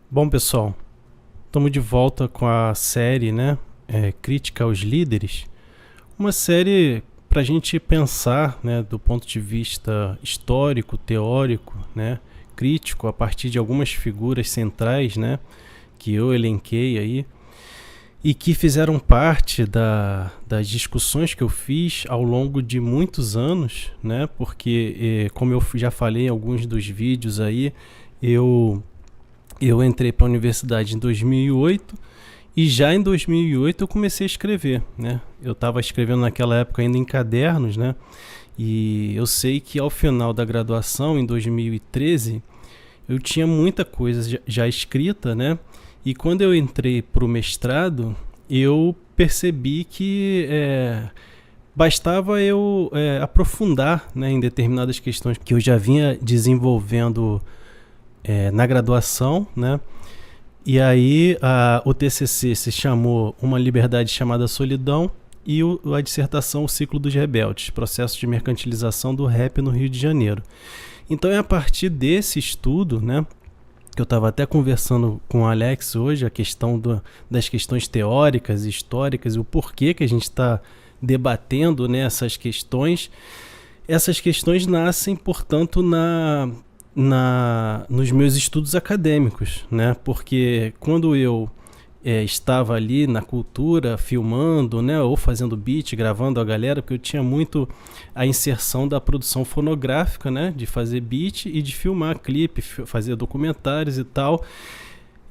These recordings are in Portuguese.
Bom, pessoal, estamos de volta com a série, né? Crítica aos líderes. Uma série para a gente pensar, né, do ponto de vista histórico, teórico, né, crítico, a partir de algumas figuras centrais, né, que eu elenquei aí e que fizeram parte das discussões que eu fiz ao longo de muitos anos, né? Porque, como eu já falei em alguns dos vídeos aí, eu eu entrei para a universidade em 2008 e já em 2008 eu comecei a escrever, né? Eu estava escrevendo naquela época ainda em cadernos, né? E eu sei que ao final da graduação, em 2013, eu tinha muita coisa já escrita, né? E quando eu entrei para o mestrado, eu percebi que bastava eu aprofundar, né, em determinadas questões que eu já vinha desenvolvendo na graduação, né? E aí o TCC se chamou Uma Liberdade Chamada Solidão e a dissertação O Ciclo dos Rebeldes, Processo de Mercantilização do Rap no Rio de Janeiro. Então é a partir desse estudo, né, que eu estava até conversando com o Alex hoje, a questão das questões teóricas e históricas e o porquê que a gente está debatendo, né, essas questões. Essas questões nascem, portanto, nos meus estudos acadêmicos, né? Porque quando eu estava ali na cultura, filmando, né, ou fazendo beat, gravando a galera, porque eu tinha muito a inserção da produção fonográfica, né, de fazer beat e de filmar clipe, fazer documentários e tal.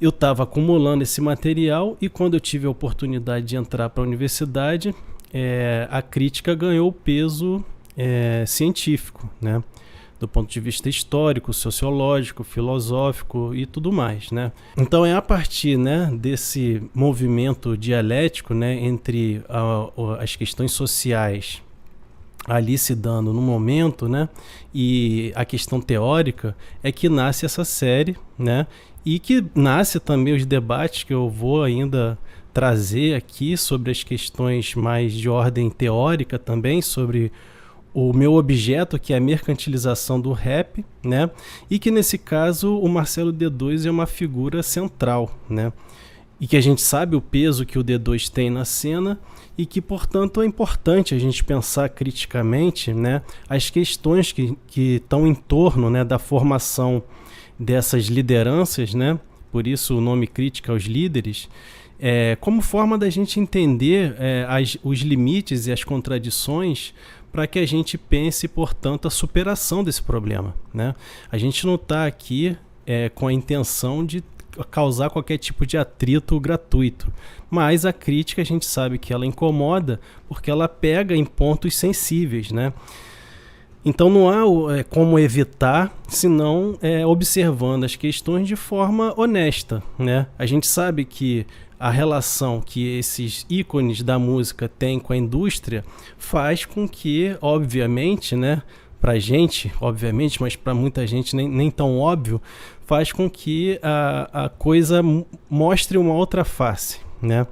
Eu estava acumulando esse material e quando eu tive a oportunidade de entrar para a universidade, a crítica ganhou peso científico, né? Do ponto de vista histórico, sociológico, filosófico e tudo mais, né? Então é a partir, né, desse movimento dialético, né, entre as questões sociais ali se dando no momento, né, e a questão teórica é que nasce essa série, né, e que nasce também os debates que eu vou ainda trazer aqui sobre as questões mais de ordem teórica também, sobre o meu objeto, que é a mercantilização do rap, né? E que nesse caso o Marcelo D2 é uma figura central, né? E que a gente sabe o peso que o D2 tem na cena e que, portanto, é importante a gente pensar criticamente, né, as questões que estão em torno, né, da formação dessas lideranças, né? Por isso o nome Crítica aos Líderes, como forma da gente entender os limites e as contradições para que a gente pense, portanto, a superação desse problema, né? A gente não está aqui com a intenção de causar qualquer tipo de atrito gratuito, mas a crítica a gente sabe que ela incomoda porque ela pega em pontos sensíveis, né? Então não há como evitar, senão observando as questões de forma honesta, né? A gente sabe que a relação que esses ícones da música têm com a indústria faz com que, obviamente, né, pra gente, obviamente, mas para muita gente nem tão óbvio, faz com que a coisa mostre uma outra face, né?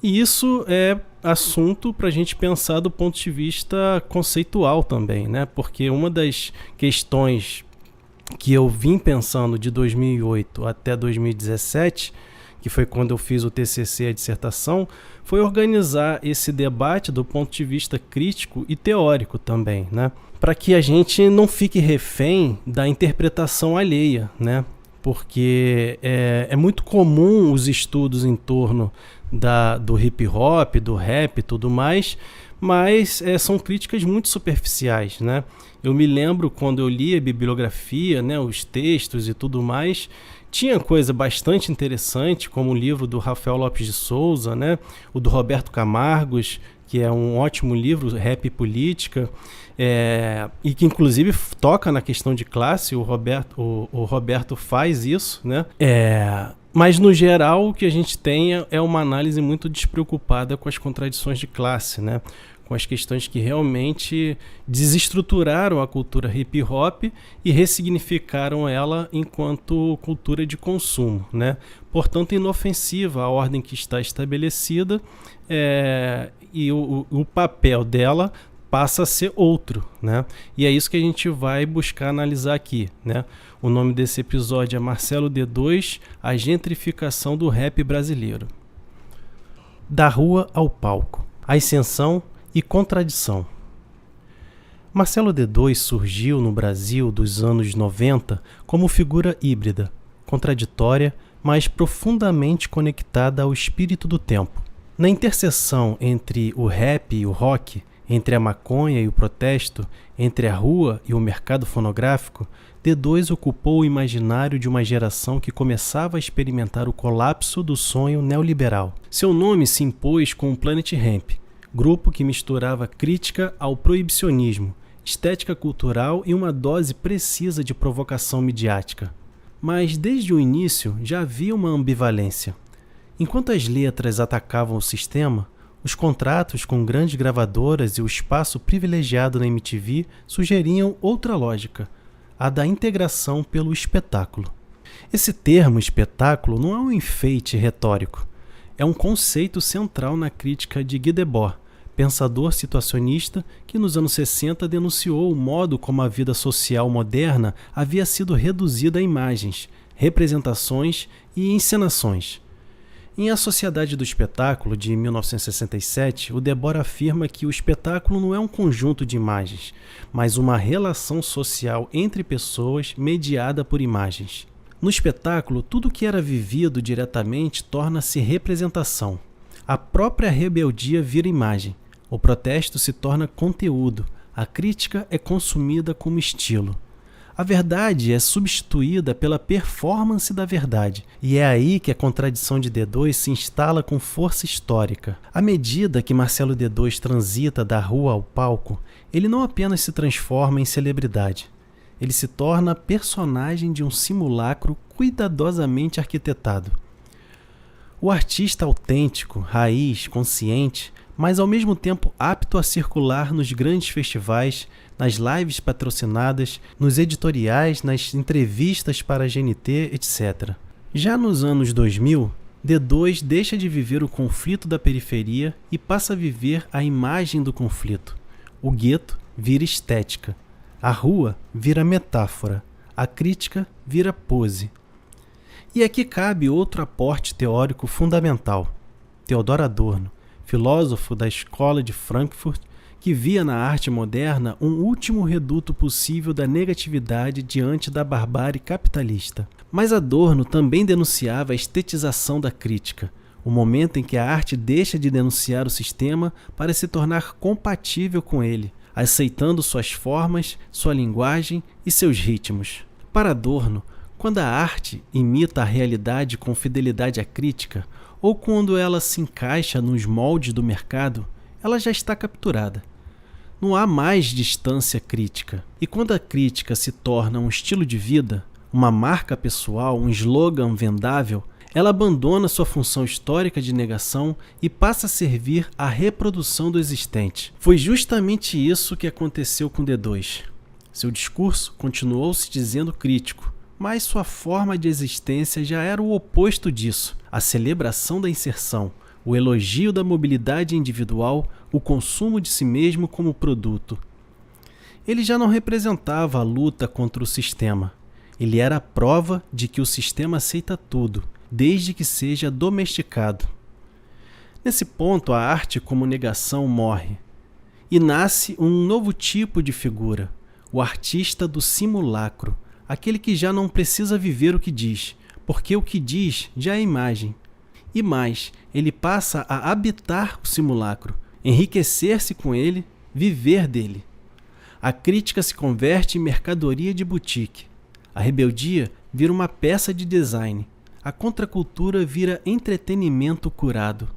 E isso é assunto para a gente pensar do ponto de vista conceitual também, né? Porque uma das questões que eu vim pensando de 2008 até 2017, que foi quando eu fiz o TCC, a dissertação, foi organizar esse debate do ponto de vista crítico e teórico também, né? Para que a gente não fique refém da interpretação alheia, né? Porque é muito comum os estudos em torno do hip hop, do rap e tudo mais, mas são críticas muito superficiais, né? Eu me lembro quando eu li a bibliografia, né, os textos e tudo mais, tinha coisa bastante interessante, como o livro do Rafael Lopes de Souza, né, o do Roberto Camargos, que é um ótimo livro, Rap e Política, e que inclusive toca na questão de classe. O Roberto faz isso, né? Mas no geral o que a gente tem é uma análise muito despreocupada com as contradições de classe, né? Com as questões que realmente desestruturaram a cultura hip hop e ressignificaram ela enquanto cultura de consumo, né? Portanto, inofensiva à ordem que está estabelecida, e o papel dela passa a ser outro, né? E é isso que a gente vai buscar analisar aqui, né? O nome desse episódio é Marcelo D2, a gentrificação do rap brasileiro. Da rua ao palco, ascensão e contradição. Marcelo D2 surgiu no Brasil dos anos 90 como figura híbrida, contraditória, mas profundamente conectada ao espírito do tempo. Na interseção entre o rap e o rock, entre a maconha e o protesto, entre a rua e o mercado fonográfico, D2 ocupou o imaginário de uma geração que começava a experimentar o colapso do sonho neoliberal. Seu nome se impôs com o Planet Hemp, grupo que misturava crítica ao proibicionismo, estética cultural e uma dose precisa de provocação midiática. Mas desde o início já havia uma ambivalência. Enquanto as letras atacavam o sistema, os contratos com grandes gravadoras e o espaço privilegiado na MTV sugeriam outra lógica, a da integração pelo espetáculo. Esse termo espetáculo não é um enfeite retórico, é um conceito central na crítica de Guy Debord, pensador situacionista que nos anos 60 denunciou o modo como a vida social moderna havia sido reduzida a imagens, representações e encenações. Em A Sociedade do Espetáculo, de 1967, o Debord afirma que o espetáculo não é um conjunto de imagens, mas uma relação social entre pessoas mediada por imagens. No espetáculo, tudo que era vivido diretamente torna-se representação. A própria rebeldia vira imagem, o protesto se torna conteúdo, a crítica é consumida como estilo. A verdade é substituída pela performance da verdade, e é aí que a contradição de D2 se instala com força histórica. À medida que Marcelo D2 transita da rua ao palco, ele não apenas se transforma em celebridade, ele se torna personagem de um simulacro cuidadosamente arquitetado. O artista autêntico, raiz, consciente, mas ao mesmo tempo apto a circular nos grandes festivais, nas lives patrocinadas, nos editoriais, nas entrevistas para a GNT, etc. Já nos anos 2000, D2 deixa de viver o conflito da periferia e passa a viver a imagem do conflito. O gueto vira estética, a rua vira metáfora, a crítica vira pose. E aqui cabe outro aporte teórico fundamental. Theodor Adorno, filósofo da Escola de Frankfurt, que via na arte moderna um último reduto possível da negatividade diante da barbárie capitalista. Mas Adorno também denunciava a estetização da crítica, o momento em que a arte deixa de denunciar o sistema para se tornar compatível com ele, aceitando suas formas, sua linguagem e seus ritmos. Para Adorno, quando a arte imita a realidade com fidelidade à crítica, ou quando ela se encaixa nos moldes do mercado, ela já está capturada. Não há mais distância crítica. E quando a crítica se torna um estilo de vida, uma marca pessoal, um slogan vendável, ela abandona sua função histórica de negação e passa a servir à reprodução do existente. Foi justamente isso que aconteceu com D2. Seu discurso continuou se dizendo crítico, mas sua forma de existência já era o oposto disso, a celebração da inserção, o elogio da mobilidade individual, o consumo de si mesmo como produto. Ele já não representava a luta contra o sistema. Ele era a prova de que o sistema aceita tudo, desde que seja domesticado. Nesse ponto, a arte como negação morre, e nasce um novo tipo de figura, o artista do simulacro, aquele que já não precisa viver o que diz, porque o que diz já é imagem. E mais, ele passa a habitar o simulacro, enriquecer-se com ele, viver dele. A crítica se converte em mercadoria de boutique. A rebeldia vira uma peça de design. A contracultura vira entretenimento curado.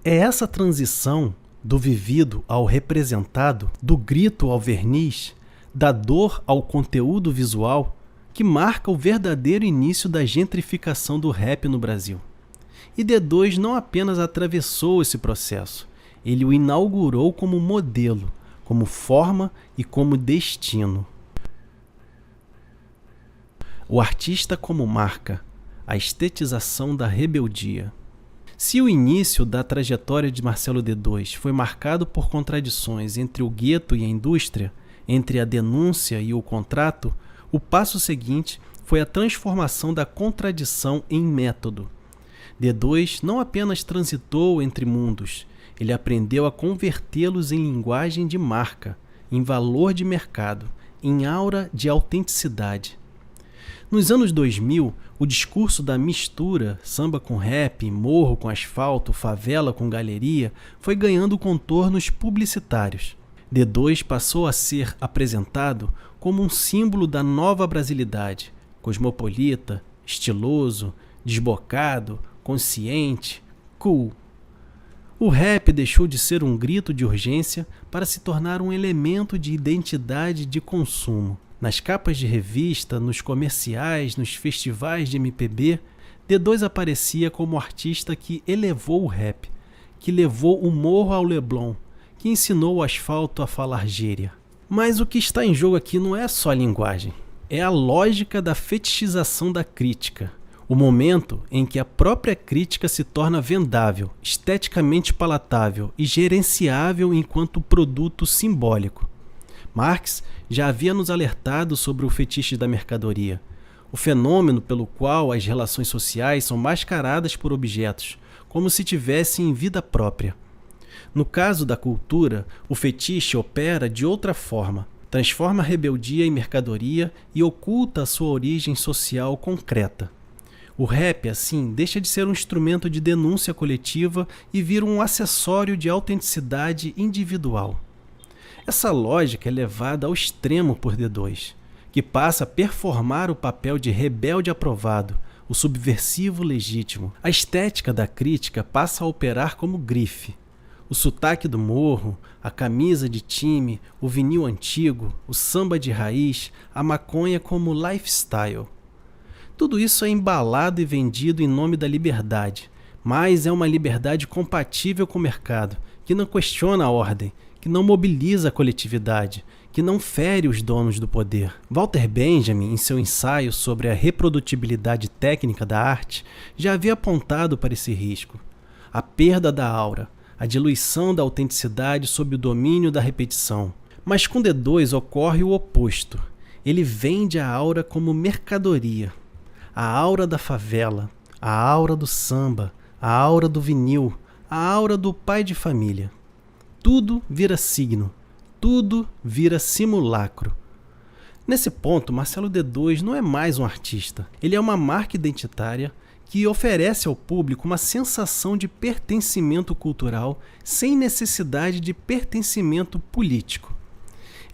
É essa transição do vivido ao representado, do grito ao verniz, da dor ao conteúdo visual, que marca o verdadeiro início da gentrificação do rap no Brasil. E D2 não apenas atravessou esse processo, ele o inaugurou como modelo, como forma e como destino. O artista como marca, a estetização da rebeldia. Se o início da trajetória de Marcelo D2 foi marcado por contradições entre o gueto e a indústria, entre a denúncia e o contrato, o passo seguinte foi a transformação da contradição em método. D2 não apenas transitou entre mundos, ele aprendeu a convertê-los em linguagem de marca, em valor de mercado, em aura de autenticidade. Nos anos 2000, o discurso da mistura, samba com rap, morro com asfalto, favela com galeria, foi ganhando contornos publicitários. D2 passou a ser apresentado como um símbolo da nova brasilidade, cosmopolita, estiloso, desbocado, consciente, cool. O rap deixou de ser um grito de urgência para se tornar um elemento de identidade de consumo. Nas capas de revista, nos comerciais, nos festivais de MPB, D2 aparecia como o artista que elevou o rap, que levou o morro ao Leblon, que ensinou o asfalto a falar gíria. Mas o que está em jogo aqui não é só a linguagem, é a lógica da fetichização da crítica. O momento em que a própria crítica se torna vendável, esteticamente palatável e gerenciável enquanto produto simbólico. Marx já havia nos alertado sobre o fetiche da mercadoria, o fenômeno pelo qual as relações sociais são mascaradas por objetos, como se tivessem vida própria. No caso da cultura, o fetiche opera de outra forma, transforma a rebeldia em mercadoria e oculta a sua origem social concreta. O rap, assim, deixa de ser um instrumento de denúncia coletiva e vira um acessório de autenticidade individual. Essa lógica é levada ao extremo por D2, que passa a performar o papel de rebelde aprovado, o subversivo legítimo. A estética da crítica passa a operar como grife. O sotaque do morro, a camisa de time, o vinil antigo, o samba de raiz, a maconha como lifestyle. Tudo isso é embalado e vendido em nome da liberdade, mas é uma liberdade compatível com o mercado, que não questiona a ordem, que não mobiliza a coletividade, que não fere os donos do poder. Walter Benjamin, em seu ensaio sobre a reprodutibilidade técnica da arte, já havia apontado para esse risco. A perda da aura, a diluição da autenticidade sob o domínio da repetição. Mas com D2 ocorre o oposto. Ele vende a aura como mercadoria. A aura da favela, a aura do samba, a aura do vinil, a aura do pai de família. Tudo vira signo, tudo vira simulacro. Nesse ponto, Marcelo D2 não é mais um artista. Ele é uma marca identitária que oferece ao público uma sensação de pertencimento cultural sem necessidade de pertencimento político.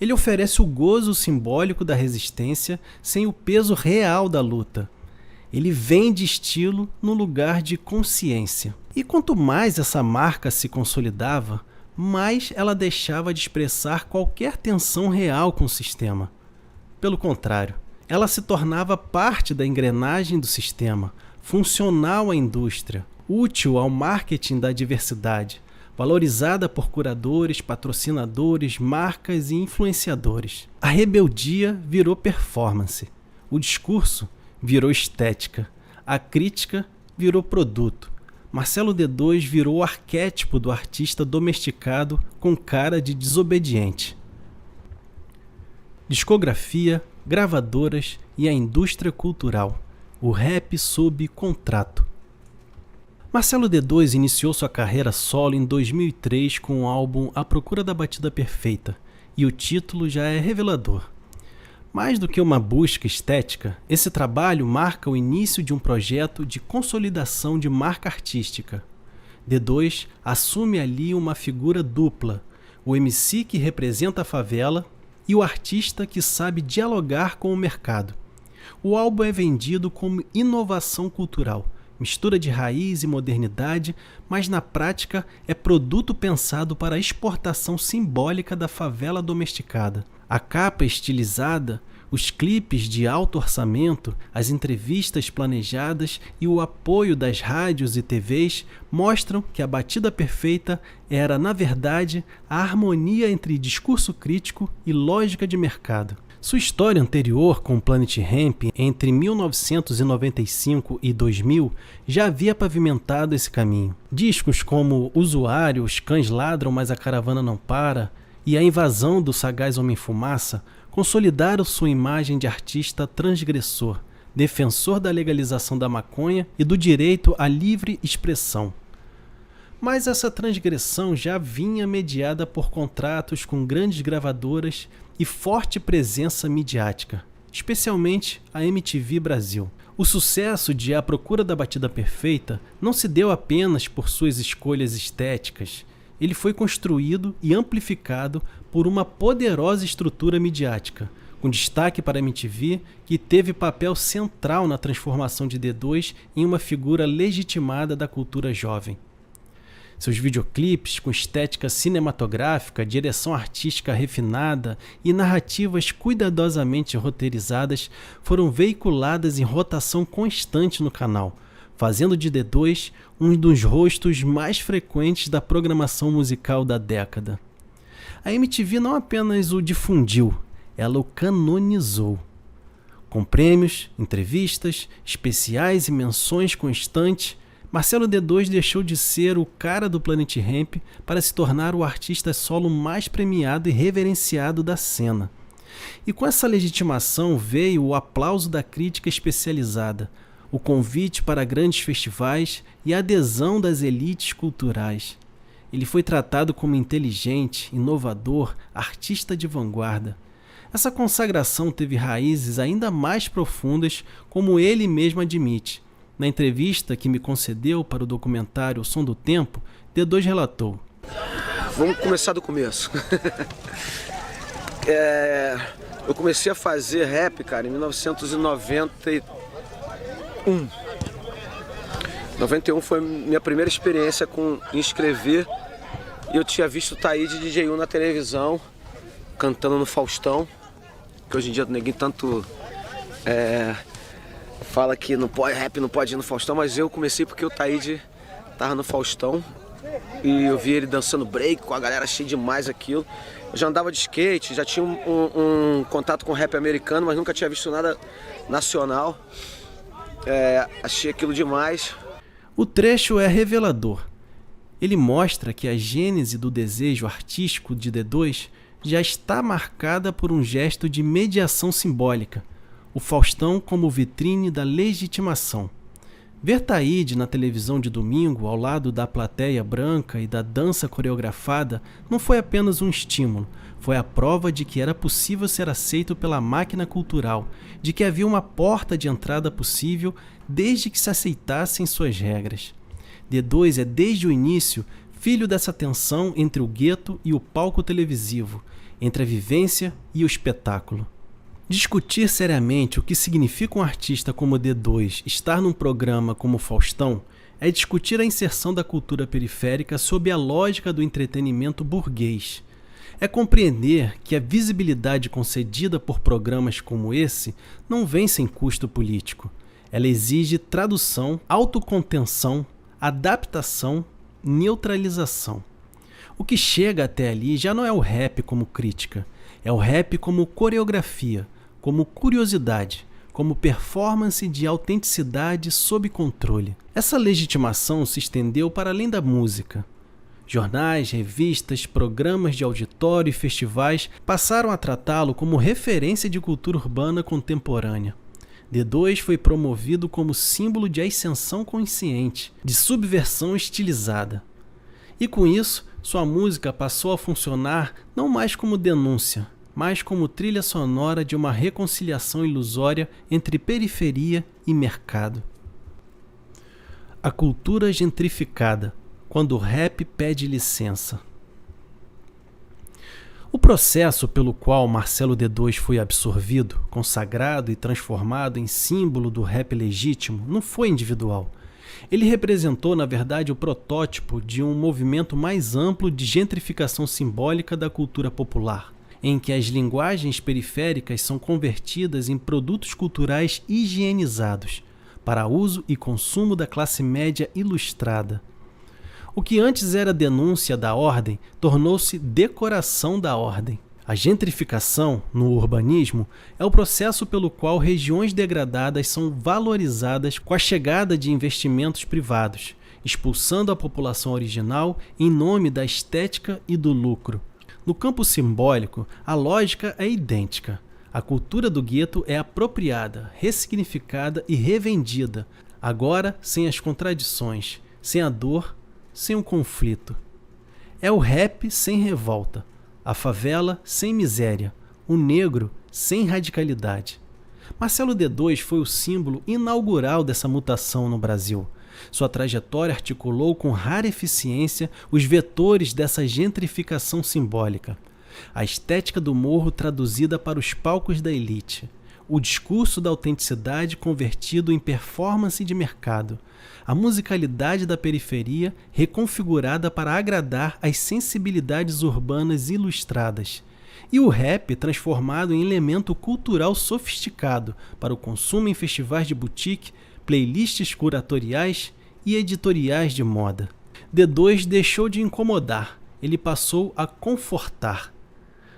Ele oferece o gozo simbólico da resistência sem o peso real da luta. Ele vende estilo no lugar de consciência. E quanto mais essa marca se consolidava, mais ela deixava de expressar qualquer tensão real com o sistema. Pelo contrário, ela se tornava parte da engrenagem do sistema, funcional à indústria, útil ao marketing da diversidade, valorizada por curadores, patrocinadores, marcas e influenciadores. A rebeldia virou performance, o discurso virou estética, a crítica virou produto. Marcelo D2 virou o arquétipo do artista domesticado com cara de desobediente. Discografia, gravadoras e a indústria cultural. O rap sob contrato. Marcelo D2 iniciou sua carreira solo em 2003 com o álbum A Procura da Batida Perfeita, e o título já é revelador. Mais do que uma busca estética, esse trabalho marca o início de um projeto de consolidação de marca artística. D2 assume ali uma figura dupla, o MC que representa a favela e o artista que sabe dialogar com o mercado. O álbum é vendido como inovação cultural, mistura de raiz e modernidade, mas na prática é produto pensado para a exportação simbólica da favela domesticada. A capa estilizada, os clipes de alto orçamento, as entrevistas planejadas e o apoio das rádios e TVs mostram que a Batida Perfeita era, na verdade, a harmonia entre discurso crítico e lógica de mercado. Sua história anterior com o Planet Hemp, entre 1995 e 2000, já havia pavimentado esse caminho. Discos como Usuário, Os Cães Ladram, Mas a Caravana Não Para e A Invasão do Sagaz Homem-Fumaça consolidaram sua imagem de artista transgressor, defensor da legalização da maconha e do direito à livre expressão. Mas essa transgressão já vinha mediada por contratos com grandes gravadoras e forte presença midiática, especialmente a MTV Brasil. O sucesso de A Procura da Batida Perfeita não se deu apenas por suas escolhas estéticas. Ele foi construído e amplificado por uma poderosa estrutura midiática, com destaque para a MTV, que teve papel central na transformação de D2 em uma figura legitimada da cultura jovem. Seus videoclipes, com estética cinematográfica, direção artística refinada e narrativas cuidadosamente roteirizadas, foram veiculadas em rotação constante no canal, fazendo de D2 um dos rostos mais frequentes da programação musical da década. A MTV não apenas o difundiu, ela o canonizou. Com prêmios, entrevistas, especiais e menções constantes, Marcelo D2 deixou de ser o cara do Planet Hemp para se tornar o artista solo mais premiado e reverenciado da cena. E com essa legitimação veio o aplauso da crítica especializada, o convite para grandes festivais e a adesão das elites culturais. Ele foi tratado como inteligente, inovador, artista de vanguarda. Essa consagração teve raízes ainda mais profundas, como ele mesmo admite. Na entrevista que me concedeu para o documentário O Som do Tempo, D2 relatou: Vamos começar do começo. Eu comecei a fazer rap, cara, em 1991. 91 foi minha primeira experiência em escrever. E eu tinha visto o Taíde DJ1 na televisão, cantando no Faustão, que hoje em dia ninguém tanto fala que não pode, rap não pode ir no Faustão, mas eu comecei porque o Taíde tava no Faustão e eu vi ele dançando break com a galera, achei demais aquilo. Eu já andava de skate, já tinha um contato com rap americano, mas nunca tinha visto nada nacional. Achei aquilo demais. O trecho é revelador. Ele mostra que a gênese do desejo artístico de D2 já está marcada por um gesto de mediação simbólica, o Faustão como vitrine da legitimação. Ver Taíde na televisão de domingo, ao lado da plateia branca e da dança coreografada, não foi apenas um estímulo, foi a prova de que era possível ser aceito pela máquina cultural, de que havia uma porta de entrada possível desde que se aceitassem suas regras. D2 é desde o início filho dessa tensão entre o gueto e o palco televisivo, entre a vivência e o espetáculo. Discutir seriamente o que significa um artista como D2 estar num programa como Faustão é discutir a inserção da cultura periférica sob a lógica do entretenimento burguês. É compreender que a visibilidade concedida por programas como esse não vem sem custo político. Ela exige tradução, autocontenção, adaptação, neutralização. O que chega até ali já não é o rap como crítica, é o rap como coreografia, como curiosidade, como performance de autenticidade sob controle. Essa legitimação se estendeu para além da música. Jornais, revistas, programas de auditório e festivais passaram a tratá-lo como referência de cultura urbana contemporânea. D2 foi promovido como símbolo de ascensão consciente, de subversão estilizada. E com isso, sua música passou a funcionar não mais como denúncia, mas como trilha sonora de uma reconciliação ilusória entre periferia e mercado. A cultura gentrificada, quando o rap pede licença. O processo pelo qual Marcelo D2 foi absorvido, consagrado e transformado em símbolo do rap legítimo não foi individual. Ele representou, na verdade, o protótipo de um movimento mais amplo de gentrificação simbólica da cultura popular, em que as linguagens periféricas são convertidas em produtos culturais higienizados, para uso e consumo da classe média ilustrada. O que antes era denúncia da ordem, tornou-se decoração da ordem. A gentrificação, no urbanismo, é o processo pelo qual regiões degradadas são valorizadas com a chegada de investimentos privados, expulsando a população original em nome da estética e do lucro. No campo simbólico, a lógica é idêntica. A cultura do gueto é apropriada, ressignificada e revendida, agora sem as contradições, sem a dor, sem o conflito. É o rap sem revolta, a favela sem miséria, o negro sem radicalidade. Marcelo D2 foi o símbolo inaugural dessa mutação no Brasil. Sua trajetória articulou com rara eficiência os vetores dessa gentrificação simbólica. A estética do morro traduzida para os palcos da elite. O discurso da autenticidade convertido em performance de mercado. A musicalidade da periferia reconfigurada para agradar as sensibilidades urbanas ilustradas. E o rap transformado em elemento cultural sofisticado para o consumo em festivais de boutique, playlists curatoriais e editoriais de moda. D2 deixou de incomodar, ele passou a confortar.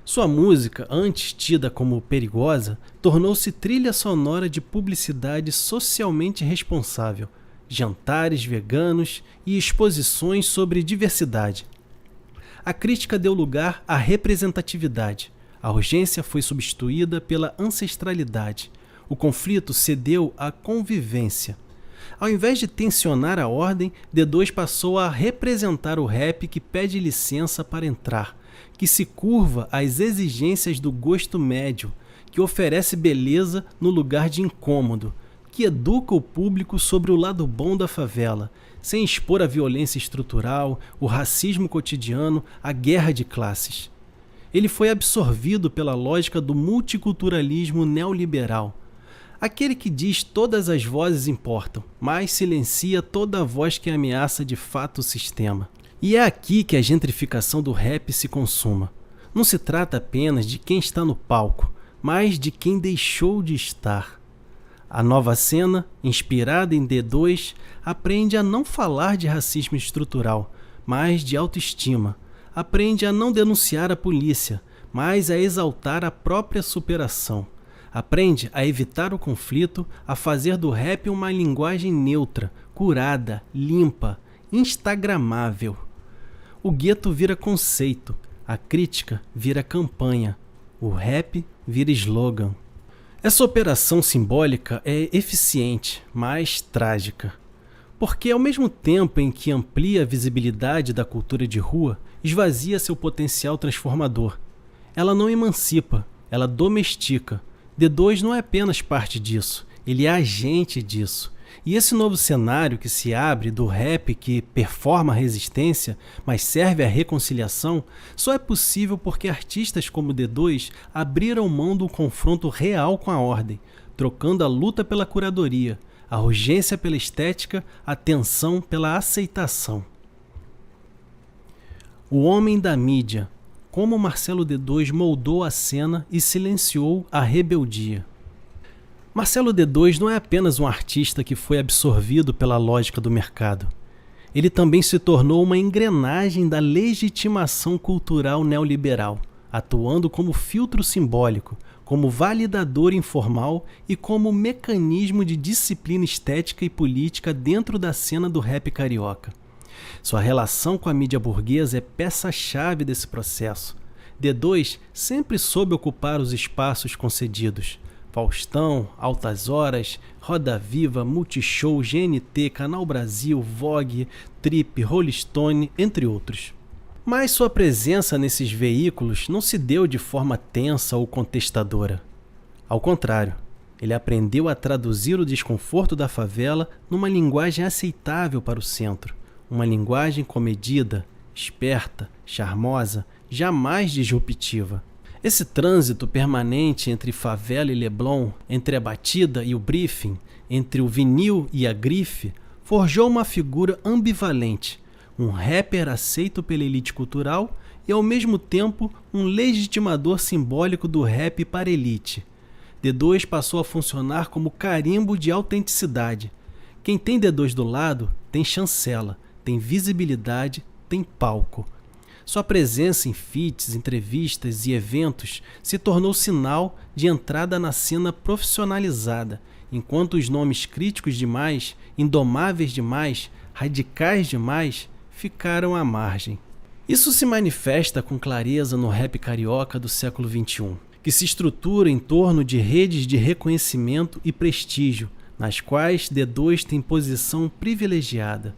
Sua música, antes tida como perigosa, tornou-se trilha sonora de publicidade socialmente responsável, jantares veganos e exposições sobre diversidade. A crítica deu lugar à representatividade. A urgência foi substituída pela ancestralidade. O conflito cedeu à convivência. Ao invés de tensionar a ordem, D2 passou a representar o rap que pede licença para entrar, que se curva às exigências do gosto médio, que oferece beleza no lugar de incômodo, que educa o público sobre o lado bom da favela, sem expor a violência estrutural, o racismo cotidiano, a guerra de classes. Ele foi absorvido pela lógica do multiculturalismo neoliberal, aquele que diz todas as vozes importam, mas silencia toda a voz que ameaça de fato o sistema. E é aqui que a gentrificação do rap se consuma. Não se trata apenas de quem está no palco, mas de quem deixou de estar. A nova cena, inspirada em D2, aprende a não falar de racismo estrutural, mas de autoestima. Aprende a não denunciar a polícia, mas a exaltar a própria superação. Aprende a evitar o conflito, a fazer do rap uma linguagem neutra, curada, limpa, instagramável. O gueto vira conceito, a crítica vira campanha, o rap vira slogan. Essa operação simbólica é eficiente, mas trágica. Porque ao mesmo tempo em que amplia a visibilidade da cultura de rua, esvazia seu potencial transformador. Ela não emancipa, ela domestica. D2 não é apenas parte disso, ele é agente disso. E esse novo cenário que se abre do rap que performa a resistência, mas serve à reconciliação, só é possível porque artistas como D2 abriram mão do confronto real com a ordem, trocando a luta pela curadoria, a urgência pela estética, a tensão pela aceitação. O homem da mídia, como Marcelo D2 moldou a cena e silenciou a rebeldia. Marcelo D2 não é apenas um artista que foi absorvido pela lógica do mercado. Ele também se tornou uma engrenagem da legitimação cultural neoliberal, atuando como filtro simbólico, como validador informal e como mecanismo de disciplina estética e política dentro da cena do rap carioca. Sua relação com a mídia burguesa é peça-chave desse processo. D2 sempre soube ocupar os espaços concedidos. Faustão, Altas Horas, Roda Viva, Multishow, GNT, Canal Brasil, Vogue, Trip, Rolling Stone, entre outros. Mas sua presença nesses veículos não se deu de forma tensa ou contestadora. Ao contrário, ele aprendeu a traduzir o desconforto da favela numa linguagem aceitável para o centro, uma linguagem comedida, esperta, charmosa, jamais disruptiva. Esse trânsito permanente entre favela e Leblon, entre a batida e o briefing, entre o vinil e a grife, forjou uma figura ambivalente, um rapper aceito pela elite cultural e ao mesmo tempo um legitimador simbólico do rap para a elite. D2 passou a funcionar como carimbo de autenticidade. Quem tem D2 do lado tem chancela, tem visibilidade, tem palco. Sua presença em feats, entrevistas e eventos se tornou sinal de entrada na cena profissionalizada, enquanto os nomes críticos demais, indomáveis demais, radicais demais ficaram à margem. Isso se manifesta com clareza no rap carioca do século XXI, que se estrutura em torno de redes de reconhecimento e prestígio, nas quais D2 tem posição privilegiada.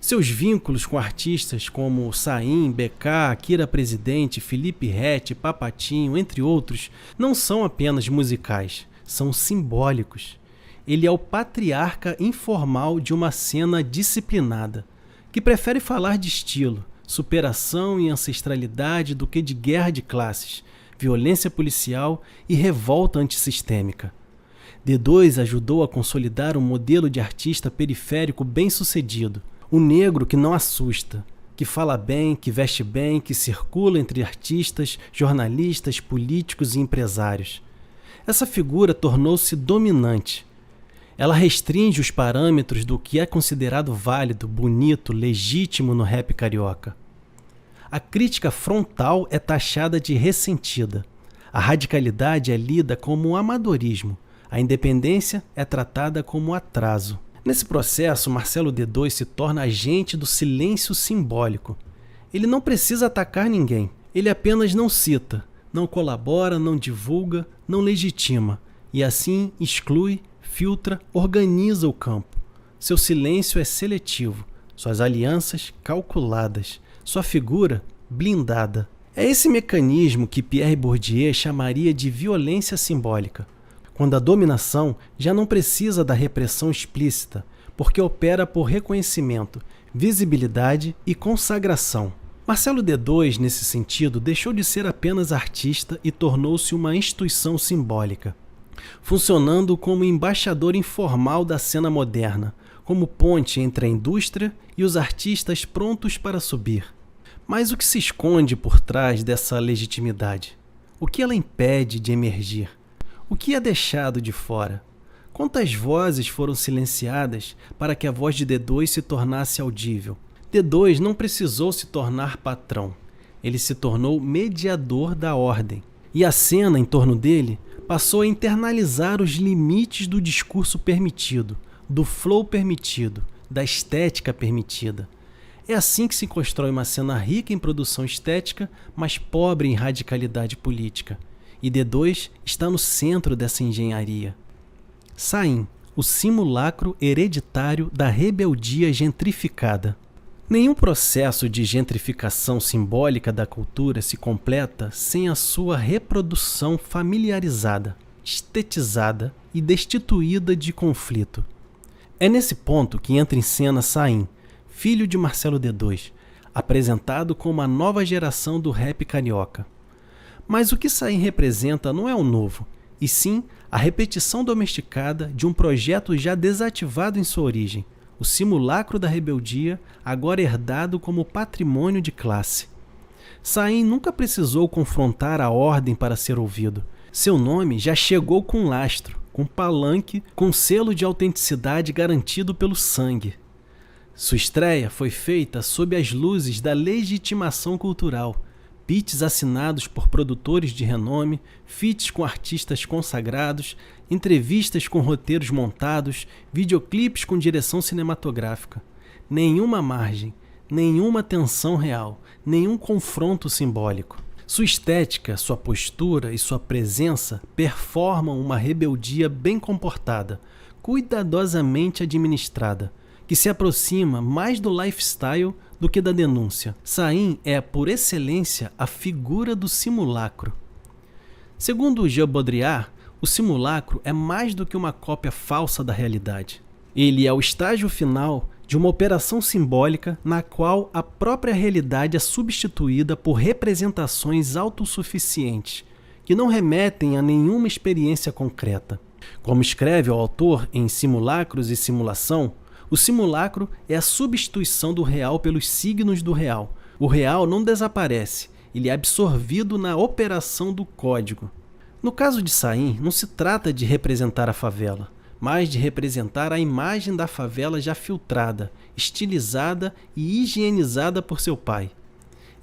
Seus vínculos com artistas como Saim, BK, Akira Presidente, Felipe Ret, Papatinho, entre outros, não são apenas musicais, são simbólicos. Ele é o patriarca informal de uma cena disciplinada, que prefere falar de estilo, superação e ancestralidade do que de guerra de classes, violência policial e revolta antissistêmica. D2 ajudou a consolidar um modelo de artista periférico bem-sucedido, o negro que não assusta, que fala bem, que veste bem, que circula entre artistas, jornalistas, políticos e empresários. Essa figura tornou-se dominante. Ela restringe os parâmetros do que é considerado válido, bonito, legítimo no rap carioca. A crítica frontal é taxada de ressentida. A radicalidade é lida como um amadorismo. A independência é tratada como atraso. Nesse processo, Marcelo D2 se torna agente do silêncio simbólico. Ele não precisa atacar ninguém. Ele apenas não cita, não colabora, não divulga, não legitima. E assim exclui, filtra, organiza o campo. Seu silêncio é seletivo. Suas alianças calculadas. Sua figura blindada. É esse mecanismo que Pierre Bourdieu chamaria de violência simbólica, quando a dominação já não precisa da repressão explícita, porque opera por reconhecimento, visibilidade e consagração. Marcelo D2, nesse sentido, deixou de ser apenas artista e tornou-se uma instituição simbólica, funcionando como embaixador informal da cena moderna, como ponte entre a indústria e os artistas prontos para subir. Mas o que se esconde por trás dessa legitimidade? O que ela impede de emergir? O que é deixado de fora? Quantas vozes foram silenciadas para que a voz de D2 se tornasse audível? D2 não precisou se tornar patrão. Ele se tornou mediador da ordem. E a cena em torno dele passou a internalizar os limites do discurso permitido, do flow permitido, da estética permitida. É assim que se constrói uma cena rica em produção estética, mas pobre em radicalidade política. E D2 está no centro dessa engenharia. Saim, o simulacro hereditário da rebeldia gentrificada. Nenhum processo de gentrificação simbólica da cultura se completa sem a sua reprodução familiarizada, estetizada e destituída de conflito. É nesse ponto que entra em cena Saim, filho de Marcelo D2, apresentado como a nova geração do rap carioca. Mas o que Saim representa não é o novo, e sim a repetição domesticada de um projeto já desativado em sua origem, o simulacro da rebeldia, agora herdado como patrimônio de classe. Saim nunca precisou confrontar a ordem para ser ouvido. Seu nome já chegou com lastro, com palanque, com selo de autenticidade garantido pelo sangue. Sua estreia foi feita sob as luzes da legitimação cultural, beats assinados por produtores de renome, feats com artistas consagrados, entrevistas com roteiros montados, videoclipes com direção cinematográfica. Nenhuma margem, nenhuma tensão real, nenhum confronto simbólico. Sua estética, sua postura e sua presença performam uma rebeldia bem comportada, cuidadosamente administrada, que se aproxima mais do lifestyle do que da denúncia. Saim é, por excelência, a figura do simulacro. Segundo Jean Baudrillard, o simulacro é mais do que uma cópia falsa da realidade. Ele é o estágio final de uma operação simbólica na qual a própria realidade é substituída por representações autossuficientes, que não remetem a nenhuma experiência concreta. Como escreve o autor em Simulacros e Simulação, o simulacro é a substituição do real pelos signos do real. O real não desaparece, ele é absorvido na operação do código. No caso de Saim, não se trata de representar a favela, mas de representar a imagem da favela já filtrada, estilizada e higienizada por seu pai.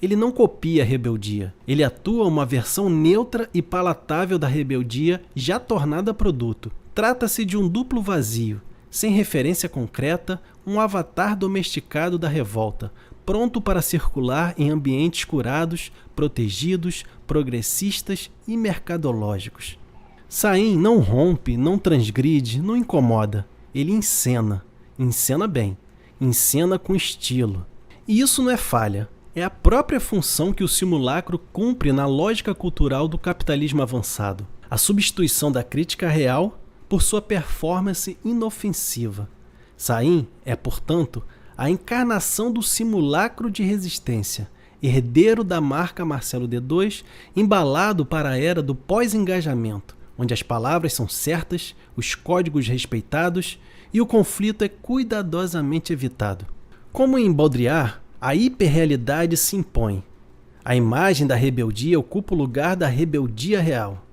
Ele não copia a rebeldia, ele atua uma versão neutra e palatável da rebeldia já tornada produto. Trata-se de um duplo vazio, sem referência concreta, um avatar domesticado da revolta, pronto para circular em ambientes curados, protegidos, progressistas e mercadológicos. Saim não rompe, não transgride, não incomoda. Ele encena. Encena bem. Encena com estilo. E isso não é falha. É a própria função que o simulacro cumpre na lógica cultural do capitalismo avançado. A substituição da crítica real por sua performance inofensiva. Saim é, portanto, a encarnação do simulacro de resistência, herdeiro da marca Marcelo D2, embalado para a era do pós-engajamento, onde as palavras são certas, os códigos respeitados e o conflito é cuidadosamente evitado. Como em Baudrillard, a hiperrealidade se impõe. A imagem da rebeldia ocupa o lugar da rebeldia real.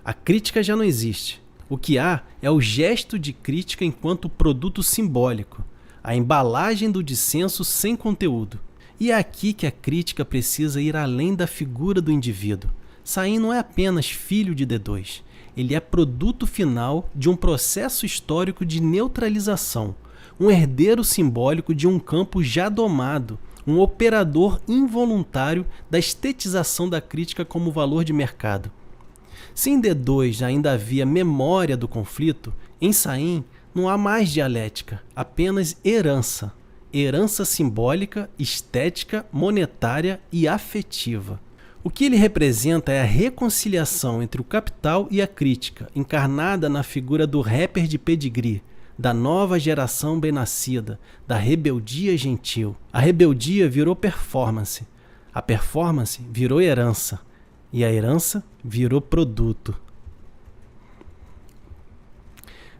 A crítica já não existe. O que há é o gesto de crítica enquanto produto simbólico, a embalagem do dissenso sem conteúdo. E é aqui que a crítica precisa ir além da figura do indivíduo. Saim não é apenas filho de D2, ele é produto final de um processo histórico de neutralização, um herdeiro simbólico de um campo já domado, um operador involuntário da estetização da crítica como valor de mercado. Se em D2 ainda havia memória do conflito, em Saim não há mais dialética, apenas herança. Herança simbólica, estética, monetária e afetiva. O que ele representa é a reconciliação entre o capital e a crítica, encarnada na figura do rapper de pedigree, da nova geração bem-nascida, da rebeldia gentil. A rebeldia virou performance, a performance virou herança, e a herança virou produto.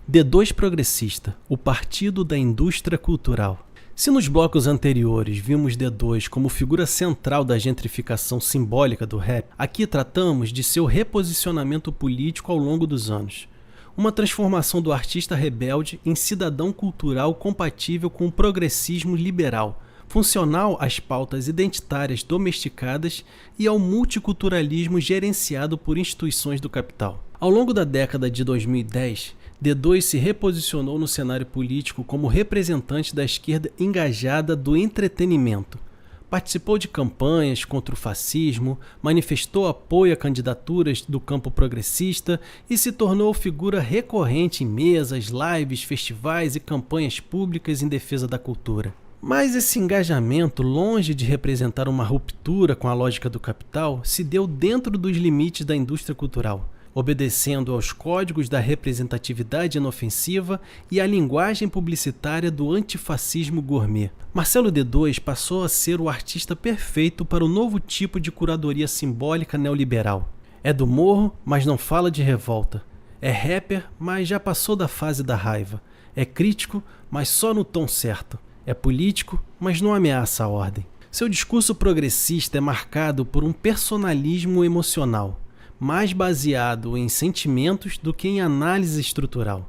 D2 Progressista, o partido da indústria cultural. Se nos blocos anteriores vimos D2 como figura central da gentrificação simbólica do rap, aqui tratamos de seu reposicionamento político ao longo dos anos. Uma transformação do artista rebelde em cidadão cultural compatível com o progressismo liberal, funcional às pautas identitárias domesticadas e ao multiculturalismo gerenciado por instituições do capital. Ao longo da década de 2010, D2 se reposicionou no cenário político como representante da esquerda engajada do entretenimento. Participou de campanhas contra o fascismo, manifestou apoio a candidaturas do campo progressista e se tornou figura recorrente em mesas, lives, festivais e campanhas públicas em defesa da cultura. Mas esse engajamento, longe de representar uma ruptura com a lógica do capital, se deu dentro dos limites da indústria cultural, obedecendo aos códigos da representatividade inofensiva e à linguagem publicitária do antifascismo gourmet. Marcelo D2 passou a ser o artista perfeito para o novo tipo de curadoria simbólica neoliberal. É do morro, mas não fala de revolta. É rapper, mas já passou da fase da raiva. É crítico, mas só no tom certo. É político, mas não ameaça a ordem. Seu discurso progressista é marcado por um personalismo emocional, mais baseado em sentimentos do que em análise estrutural.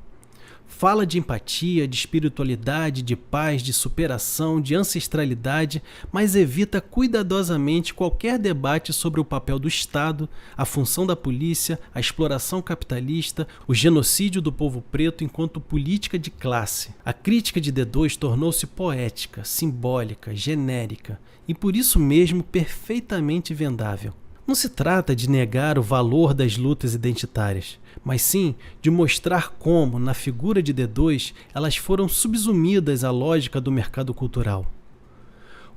Fala de empatia, de espiritualidade, de paz, de superação, de ancestralidade, mas evita cuidadosamente qualquer debate sobre o papel do Estado, a função da polícia, a exploração capitalista, o genocídio do povo preto enquanto política de classe. A crítica de D2 tornou-se poética, simbólica, genérica e por isso mesmo perfeitamente vendável. Não se trata de negar o valor das lutas identitárias, mas sim de mostrar como, na figura de D2, elas foram subsumidas à lógica do mercado cultural.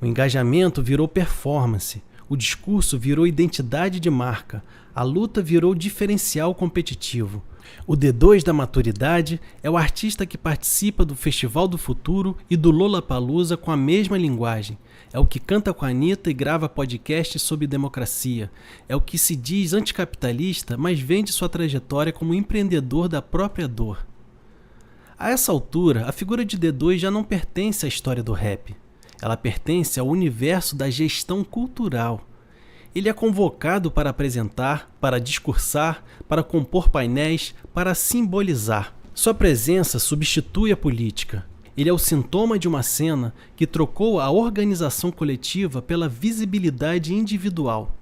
O engajamento virou performance, o discurso virou identidade de marca, a luta virou diferencial competitivo. O D2 da maturidade é o artista que participa do Festival do Futuro e do Lollapalooza com a mesma linguagem. É o que canta com a Anitta e grava podcast sobre democracia. É o que se diz anticapitalista, mas vende sua trajetória como empreendedor da própria dor. A essa altura, a figura de D2 já não pertence à história do rap. Ela pertence ao universo da gestão cultural. Ele é convocado para apresentar, para discursar, para compor painéis, para simbolizar. Sua presença substitui a política. Ele é o sintoma de uma cena que trocou a organização coletiva pela visibilidade individual.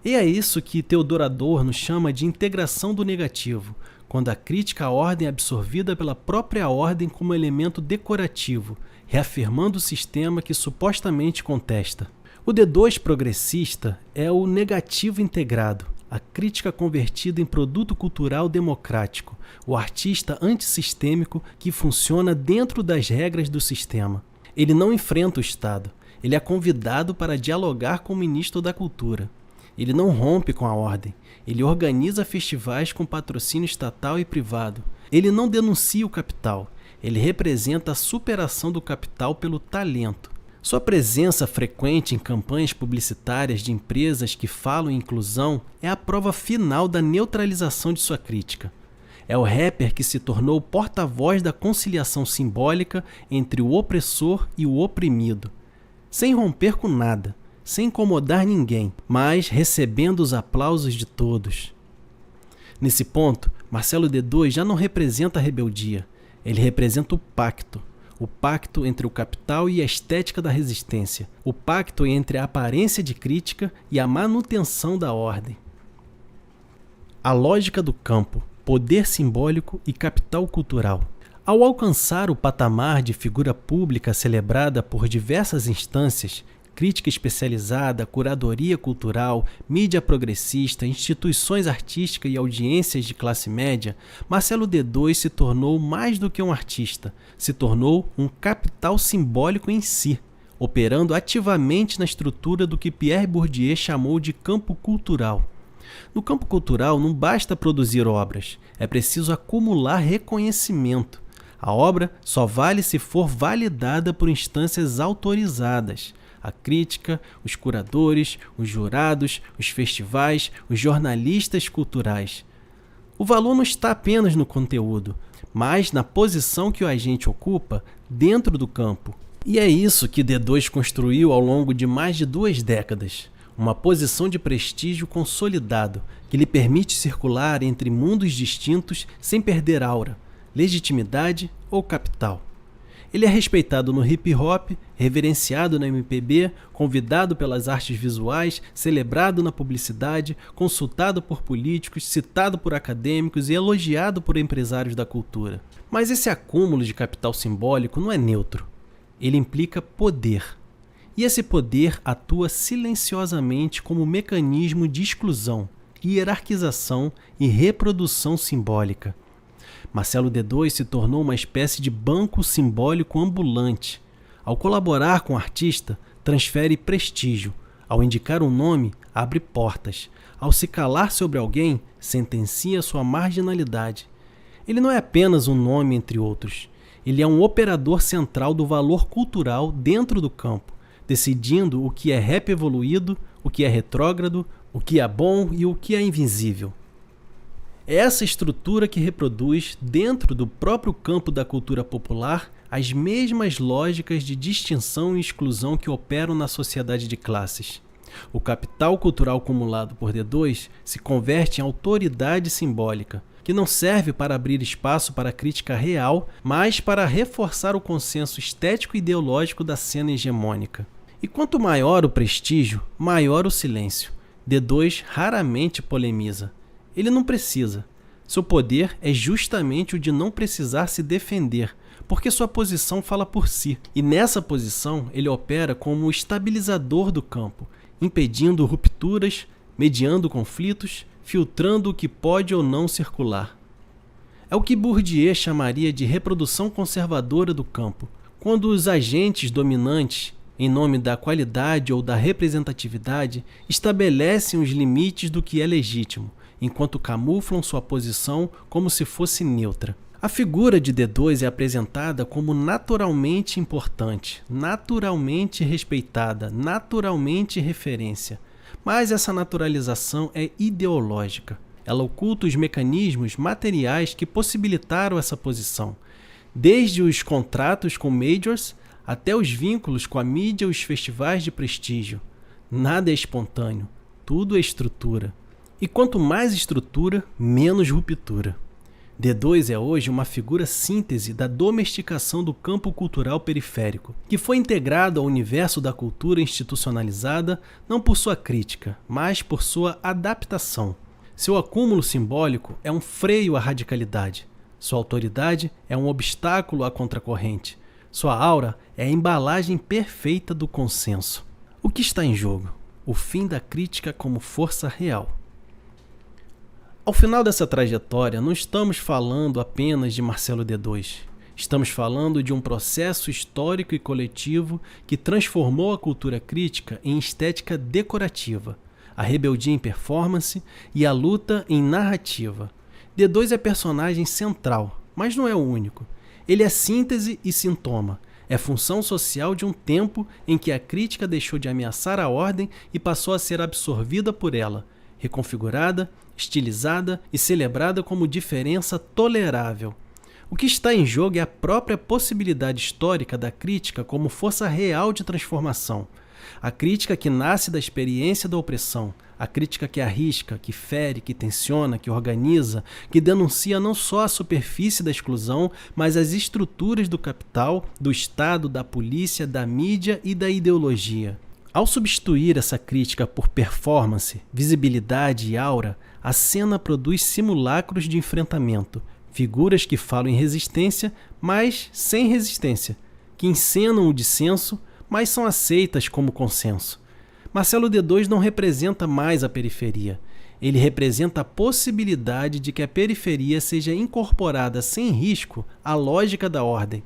E é isso que Theodor Adorno chama de integração do negativo, quando a crítica à ordem é absorvida pela própria ordem como elemento decorativo, reafirmando o sistema que supostamente contesta. O D2 progressista é o negativo integrado, a crítica convertida em produto cultural democrático, o artista antissistêmico que funciona dentro das regras do sistema. Ele não enfrenta o Estado, ele é convidado para dialogar com o ministro da Cultura. Ele não rompe com a ordem, ele organiza festivais com patrocínio estatal e privado. Ele não denuncia o capital, ele representa a superação do capital pelo talento. Sua presença frequente em campanhas publicitárias de empresas que falam em inclusão é a prova final da neutralização de sua crítica. É o rapper que se tornou o porta-voz da conciliação simbólica entre o opressor e o oprimido, sem romper com nada, sem incomodar ninguém, mas recebendo os aplausos de todos. Nesse ponto, Marcelo D2 já não representa a rebeldia, ele representa o pacto entre o capital e a estética da resistência, o pacto entre a aparência de crítica e a manutenção da ordem. A lógica do campo, poder simbólico e capital cultural. Ao alcançar o patamar de figura pública celebrada por diversas instâncias, crítica especializada, curadoria cultural, mídia progressista, instituições artísticas e audiências de classe média, Marcelo D2 se tornou mais do que um artista, se tornou um capital simbólico em si, operando ativamente na estrutura do que Pierre Bourdieu chamou de campo cultural. No campo cultural não basta produzir obras, é preciso acumular reconhecimento. A obra só vale se for validada por instâncias autorizadas. A crítica, os curadores, os jurados, os festivais, os jornalistas culturais. O valor não está apenas no conteúdo, mas na posição que o agente ocupa dentro do campo. E é isso que D2 construiu ao longo de mais de 2 décadas. Uma posição de prestígio consolidado, que lhe permite circular entre mundos distintos sem perder aura, legitimidade ou capital. Ele é respeitado no hip-hop, reverenciado na MPB, convidado pelas artes visuais, celebrado na publicidade, consultado por políticos, citado por acadêmicos e elogiado por empresários da cultura. Mas esse acúmulo de capital simbólico não é neutro. Ele implica poder. E esse poder atua silenciosamente como mecanismo de exclusão, hierarquização e reprodução simbólica. Marcelo D2 se tornou uma espécie de banco simbólico ambulante. Ao colaborar com o artista, transfere prestígio. Ao indicar um nome, abre portas. Ao se calar sobre alguém, sentencia sua marginalidade. Ele não é apenas um nome entre outros. Ele é um operador central do valor cultural dentro do campo, decidindo o que é rap evoluído, o que é retrógrado, o que é bom e o que é invisível. É essa estrutura que reproduz, dentro do próprio campo da cultura popular, as mesmas lógicas de distinção e exclusão que operam na sociedade de classes. O capital cultural acumulado por D2 se converte em autoridade simbólica, que não serve para abrir espaço para a crítica real, mas para reforçar o consenso estético e ideológico da cena hegemônica. E quanto maior o prestígio, maior o silêncio. D2 raramente polemiza. Ele não precisa. Seu poder é justamente o de não precisar se defender, porque sua posição fala por si. E nessa posição ele opera como o estabilizador do campo, impedindo rupturas, mediando conflitos, filtrando o que pode ou não circular. É o que Bourdieu chamaria de reprodução conservadora do campo, quando os agentes dominantes, em nome da qualidade ou da representatividade, estabelecem os limites do que é legítimo, enquanto camuflam sua posição como se fosse neutra. A figura de D2 é apresentada como naturalmente importante, naturalmente respeitada, naturalmente referência. Mas essa naturalização é ideológica. Ela oculta os mecanismos materiais que possibilitaram essa posição, desde os contratos com majors até os vínculos com a mídia e os festivais de prestígio. Nada é espontâneo, tudo é estrutura. E quanto mais estrutura, menos ruptura. D2 é hoje uma figura síntese da domesticação do campo cultural periférico, que foi integrado ao universo da cultura institucionalizada não por sua crítica, mas por sua adaptação. Seu acúmulo simbólico é um freio à radicalidade. Sua autoridade é um obstáculo à contracorrente. Sua aura é a embalagem perfeita do consenso. O que está em jogo? O fim da crítica como força real. Ao final dessa trajetória, não estamos falando apenas de Marcelo D2. Estamos falando de um processo histórico e coletivo que transformou a cultura crítica em estética decorativa, a rebeldia em performance e a luta em narrativa. D2 é personagem central, mas não é o único. Ele é síntese e sintoma. É função social de um tempo em que a crítica deixou de ameaçar a ordem e passou a ser absorvida por ela, reconfigurada, estilizada e celebrada como diferença tolerável. O que está em jogo é a própria possibilidade histórica da crítica como força real de transformação. A crítica que nasce da experiência da opressão, a crítica que arrisca, que fere, que tensiona, que organiza, que denuncia não só a superfície da exclusão, mas as estruturas do capital, do Estado, da polícia, da mídia e da ideologia. Ao substituir essa crítica por performance, visibilidade e aura, a cena produz simulacros de enfrentamento, figuras que falam em resistência, mas sem resistência, que encenam o dissenso, mas são aceitas como consenso. Marcelo D2 não representa mais a periferia. Ele representa a possibilidade de que a periferia seja incorporada sem risco à lógica da ordem.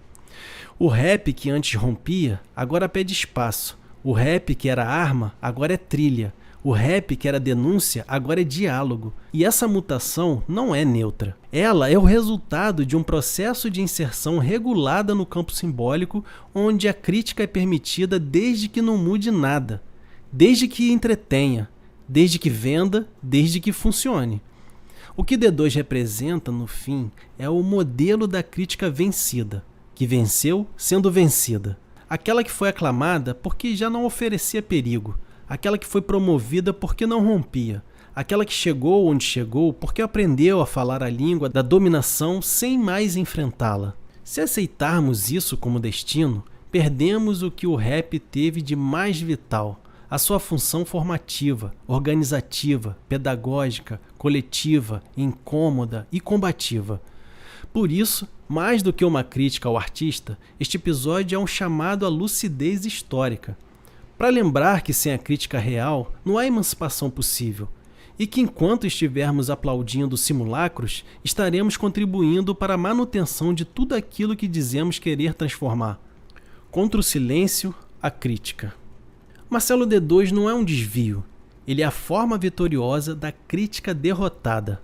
O rap que antes rompia, agora pede espaço. O rap que era arma, agora é trilha. O rap que era denúncia, agora é diálogo. E essa mutação não é neutra. Ela é o resultado de um processo de inserção regulada no campo simbólico, onde a crítica é permitida desde que não mude nada, desde que entretenha, desde que venda, desde que funcione. O que D2 representa, no fim, é o modelo da crítica vencida, que venceu sendo vencida. Aquela que foi aclamada porque já não oferecia perigo, aquela que foi promovida porque não rompia, aquela que chegou onde chegou porque aprendeu a falar a língua da dominação sem mais enfrentá-la. Se aceitarmos isso como destino, perdemos o que o rap teve de mais vital, a sua função formativa, organizativa, pedagógica, coletiva, incômoda e combativa. Por isso, mais do que uma crítica ao artista, este episódio é um chamado à lucidez histórica, para lembrar que sem a crítica real não há emancipação possível, e que enquanto estivermos aplaudindo simulacros, estaremos contribuindo para a manutenção de tudo aquilo que dizemos querer transformar. Contra o silêncio, a crítica. Marcelo D2 não é um desvio, ele é a forma vitoriosa da crítica derrotada.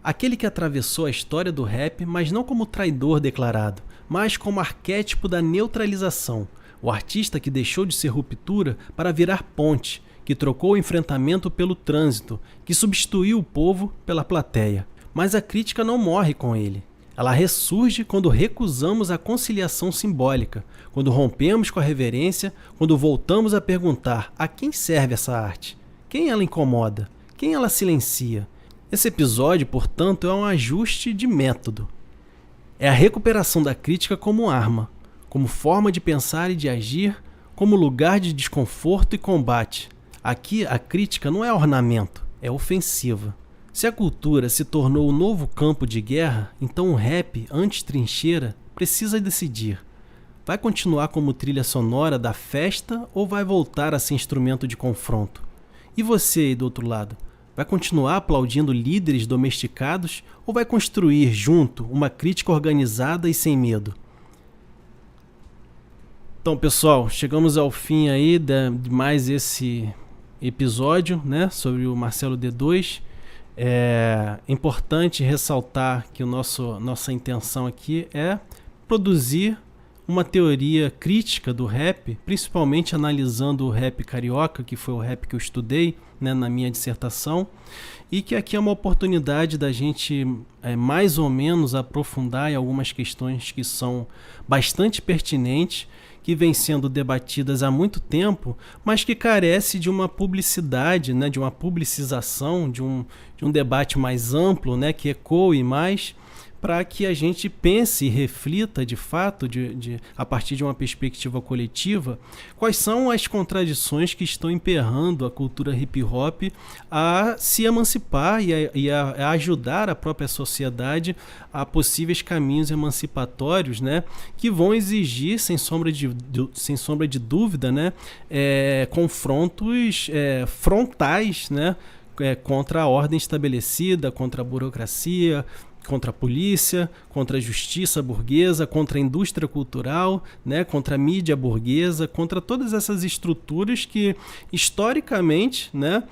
Aquele que atravessou a história do rap, mas não como traidor declarado, mas como arquétipo da neutralização. O artista que deixou de ser ruptura para virar ponte, que trocou o enfrentamento pelo trânsito, que substituiu o povo pela plateia. Mas a crítica não morre com ele. Ela ressurge quando recusamos a conciliação simbólica, quando rompemos com a reverência, quando voltamos a perguntar a quem serve essa arte, quem ela incomoda, quem ela silencia. Esse episódio, portanto, é um ajuste de método. É a recuperação da crítica como arma, como forma de pensar e de agir, como lugar de desconforto e combate. Aqui a crítica não é ornamento, é ofensiva. Se a cultura se tornou o novo campo de guerra, então o rap, antes trincheira, precisa decidir. Vai continuar como trilha sonora da festa ou vai voltar a ser instrumento de confronto? E você aí do outro lado? Vai continuar aplaudindo líderes domesticados ou vai construir junto uma crítica organizada e sem medo? Então, pessoal, chegamos ao fim aí de mais esse episódio, né, sobre o Marcelo D2. É importante ressaltar que nossa intenção aqui é produzir uma teoria crítica do rap, principalmente analisando o rap carioca, que foi o rap que eu estudei, né, na minha dissertação, e que aqui é uma oportunidade da gente mais ou menos aprofundar em algumas questões que são bastante pertinentes, que vêm sendo debatidas há muito tempo, mas que carece de uma publicidade, né, de uma publicização, de um debate mais amplo, né, que ecoe mais, para que a gente pense e reflita de fato, a partir de uma perspectiva coletiva, quais são as contradições que estão emperrando a cultura hip hop a se emancipar e a ajudar a própria sociedade a possíveis caminhos emancipatórios, né, que vão exigir, sem sombra de dúvida, né, confrontos frontais, né, contra a ordem estabelecida, contra a burocracia, contra a polícia, contra a justiça burguesa, contra a indústria cultural, né, contra a mídia burguesa, contra todas essas estruturas que historicamente, né,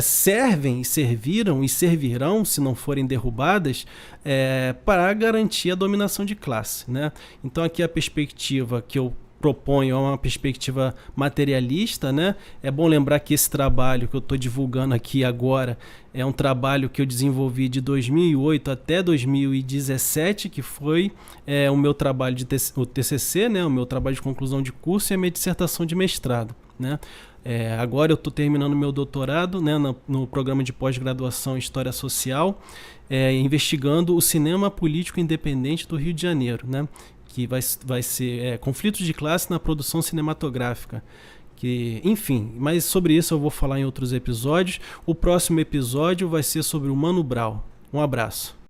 serviram e servirão, se não forem derrubadas, para garantir a dominação de classe, né? Então aqui a perspectiva que eu proponho é uma perspectiva materialista, né? É bom lembrar que esse trabalho que eu estou divulgando aqui agora é um trabalho que eu desenvolvi de 2008 até 2017, que foi o meu trabalho o TCC, né? O meu trabalho de conclusão de curso e a minha dissertação de mestrado, né? Agora eu estou terminando meu doutorado, né, no programa de pós-graduação em História Social, investigando o cinema político independente do Rio de Janeiro, né? Que vai ser conflitos de classe na produção cinematográfica. Enfim, mas sobre isso eu vou falar em outros episódios. O próximo episódio vai ser sobre o Mano Brown. Um abraço.